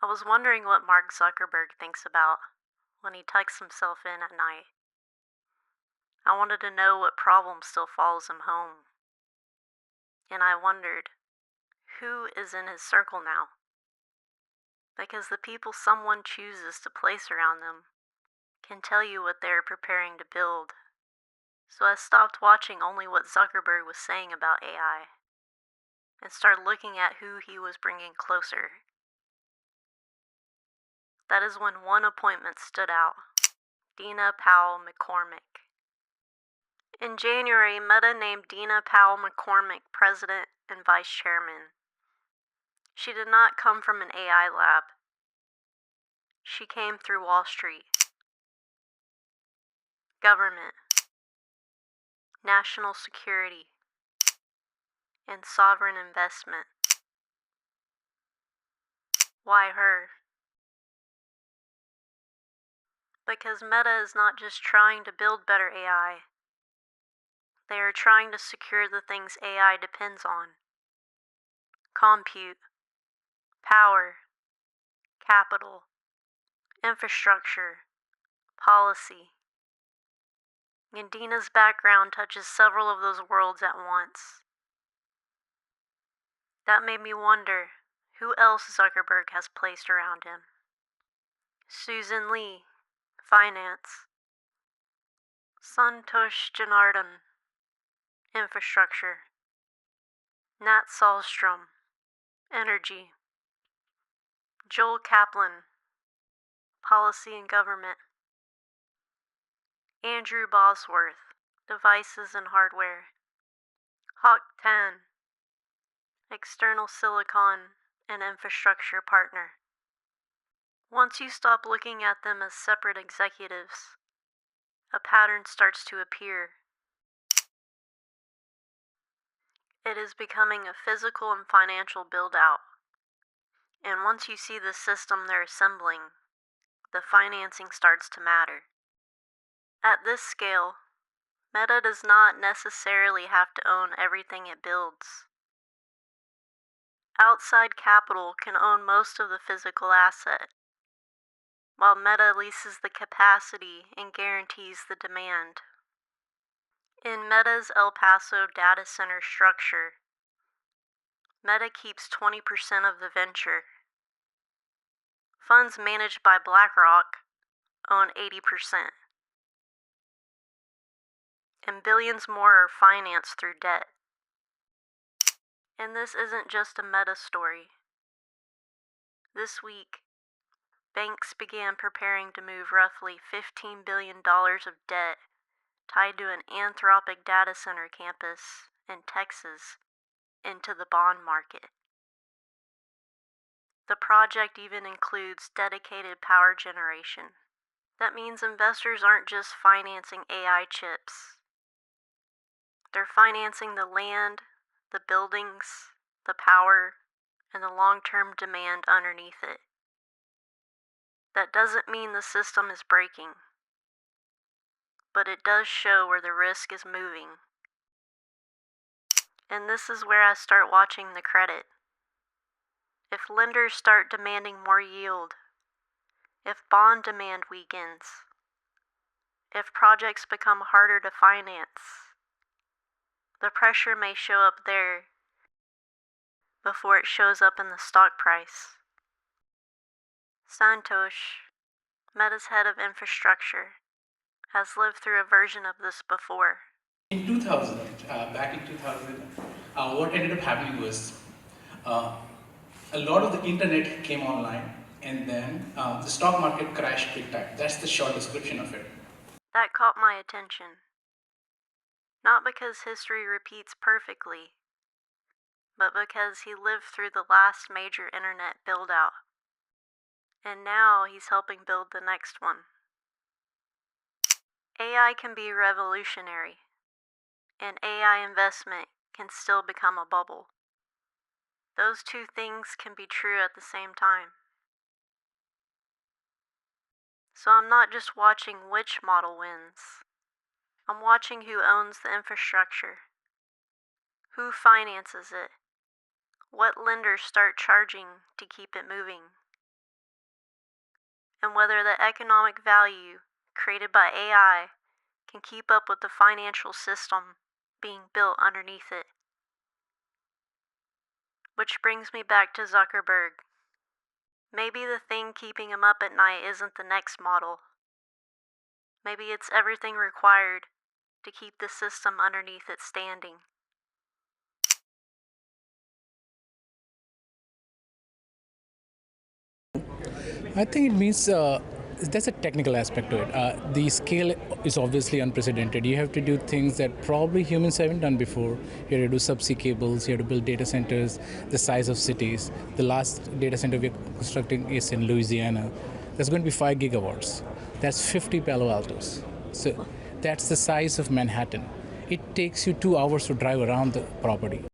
I was wondering what Mark Zuckerberg thinks about when he tucks himself in at night. I wanted to know what problem still follows him home. And I wondered, who is in his circle now? Because the people someone chooses to place around them can tell you what they're preparing to build. So I stopped watching only what Zuckerberg was saying about AI and started looking at who he was bringing closer. That is when one appointment stood out: Dina Powell McCormick. In January, Meta named Dina Powell McCormick president and vice chairman. She did not come from an AI lab. She came through Wall Street, government, national security, and sovereign investment. Why her? Because Meta is not just trying to build better AI. They are trying to secure the things AI depends on: compute, power, capital, infrastructure, policy. And Dina's background touches several of those worlds at once. That made me wonder who else Zuckerberg has placed around him. Susan Lee, finance. Santosh Janardhan, infrastructure. Nat Sahlstrom, energy. Joel Kaplan, policy and government. Andrew Bosworth, devices and hardware. Hawk Tan, external silicon and infrastructure partner. Once you stop looking at them as separate executives, a pattern starts to appear. It is becoming a physical and financial build-out. And once you see the system they're assembling, the financing starts to matter. At this scale, Meta does not necessarily have to own everything it builds. Outside capital can own most of the physical asset, while Meta leases the capacity and guarantees the demand. In Meta's El Paso data center structure, Meta keeps 20% of the venture. Funds managed by BlackRock own 80%. And billions more are financed through debt. And this isn't just a Meta story. This week, banks began preparing to move roughly $15 billion of debt tied to an Anthropic data center campus in Texas into the bond market. The project even includes dedicated power generation. That means investors aren't just financing AI chips. They're financing the land, the buildings, the power, and the long-term demand underneath it. That doesn't mean the system is breaking, but it does show where the risk is moving. And this is where I start watching the credit. If lenders start demanding more yield, if bond demand weakens, if projects become harder to finance, the pressure may show up there before it shows up in the stock price. Santosh, Meta's head of infrastructure, has lived through a version of this before. In 2000, back in 2000, what ended up happening was uh, a lot of the internet came online, and then the stock market crashed big time. That's the short description of it. That caught my attention. Not because history repeats perfectly, but because he lived through the last major internet build-out. And now he's helping build the next one. AI can be revolutionary, and AI investment can still become a bubble. Those two things can be true at the same time. So I'm not just watching which model wins. I'm watching who owns the infrastructure, who finances it, what lenders start charging to keep it moving. and whether the economic value created by AI can keep up with the financial system being built underneath it. Which brings me back to Zuckerberg. Maybe the thing keeping him up at night isn't the next model. Maybe it's everything required to keep the system underneath it standing. I think it means there's a technical aspect to it. The scale is obviously unprecedented. You have to do things that probably humans haven't done before. You have to do subsea cables, you have to build data centers the size of cities. The last data center we're constructing is in Louisiana. That's going to be 5 gigawatts. That's 50 Palo Altos. So that's the size of Manhattan. It takes you 2 hours to drive around the property.